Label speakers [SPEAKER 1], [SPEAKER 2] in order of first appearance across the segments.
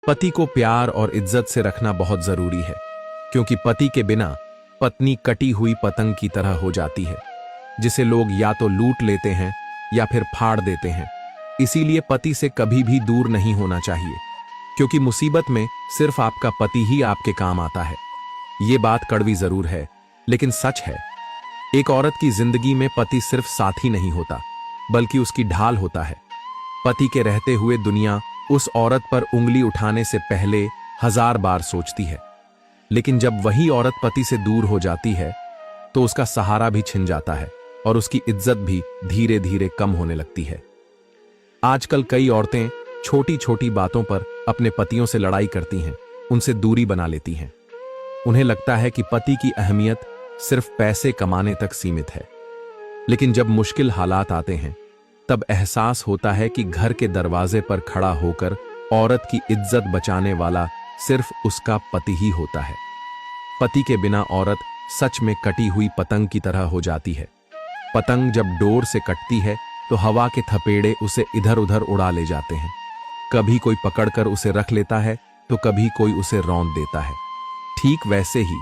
[SPEAKER 1] पति को प्यार और इज्जत से रखना बहुत जरूरी है, क्योंकि पति के बिना पत्नी कटी हुई पतंग की तरह हो जाती है, जिसे लोग या तो लूट लेते हैं या फिर फाड़ देते हैं। इसीलिए पति से कभी भी दूर नहीं होना चाहिए, क्योंकि मुसीबत में सिर्फ आपका पति ही आपके काम आता है। ये बात कड़वी जरूर है, लेकिन सच है। एक औरत की जिंदगी में पति सिर्फ साथी नहीं होता, बल्कि उसकी ढाल होता है। पति के रहते हुए दुनिया उस औरत पर उंगली उठाने से पहले 1000 बार सोचती है, लेकिन जब वही औरत पति से दूर हो जाती है तो उसका सहारा भी छिन जाता है और उसकी इज्जत भी धीरे धीरे कम होने लगती है। आजकल कई औरतें छोटी छोटी बातों पर अपने पतियों से लड़ाई करती हैं, उनसे दूरी बना लेती हैं। उन्हें लगता है कि पति की अहमियत सिर्फ पैसे कमाने तक सीमित है, लेकिन जब मुश्किल हालात आते हैं तब एहसास होता है कि घर के दरवाजे पर खड़ा होकर औरत की इज्जत बचाने वाला सिर्फ उसका पति ही होता है। पति के बिना औरत सच में कटी हुई पतंग की तरह हो जाती है। पतंग जब डोर से कटती है तो हवा के थपेड़े उसे इधर उधर उड़ा ले जाते हैं। कभी कोई पकड़कर उसे रख लेता है तो कभी कोई उसे रौंद देता है। ठीक वैसे ही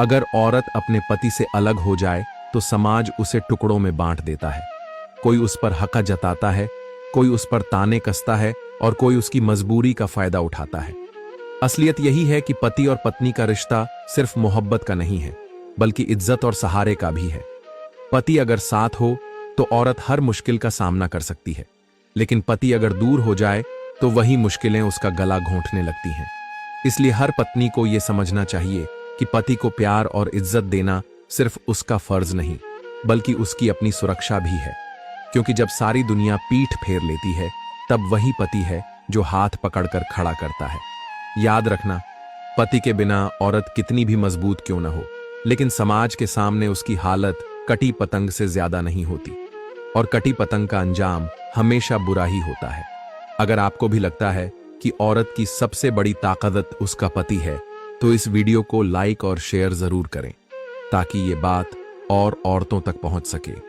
[SPEAKER 1] अगर औरत अपने पति से अलग हो जाए तो समाज उसे टुकड़ों में बांट देता है। कोई उस पर हक जताता है, कोई उस पर ताने कसता है और कोई उसकी मजबूरी का फायदा उठाता है। असलियत यही है कि पति और पत्नी का रिश्ता सिर्फ मोहब्बत का नहीं है, बल्कि इज्जत और सहारे का भी है। पति अगर साथ हो तो औरत हर मुश्किल का सामना कर सकती है, लेकिन पति अगर दूर हो जाए तो वही मुश्किलें उसका गला घोंटने लगती हैं। इसलिए हर पत्नी को यह समझना चाहिए कि पति को प्यार और इज्जत देना सिर्फ उसका फर्ज नहीं, बल्कि उसकी अपनी सुरक्षा भी है। क्योंकि जब सारी दुनिया पीठ फेर लेती है तब वही पति है जो हाथ पकड़कर खड़ा करता है। याद रखना, पति के बिना औरत कितनी भी मजबूत क्यों न हो, लेकिन समाज के सामने उसकी हालत कटी पतंग से ज्यादा नहीं होती, और कटी पतंग का अंजाम हमेशा बुरा ही होता है। अगर आपको भी लगता है कि औरत की सबसे बड़ी ताकत उसका पति है, तो इस वीडियो को लाइक और शेयर जरूर करें, ताकि ये बात और औरतों तक पहुंच सके।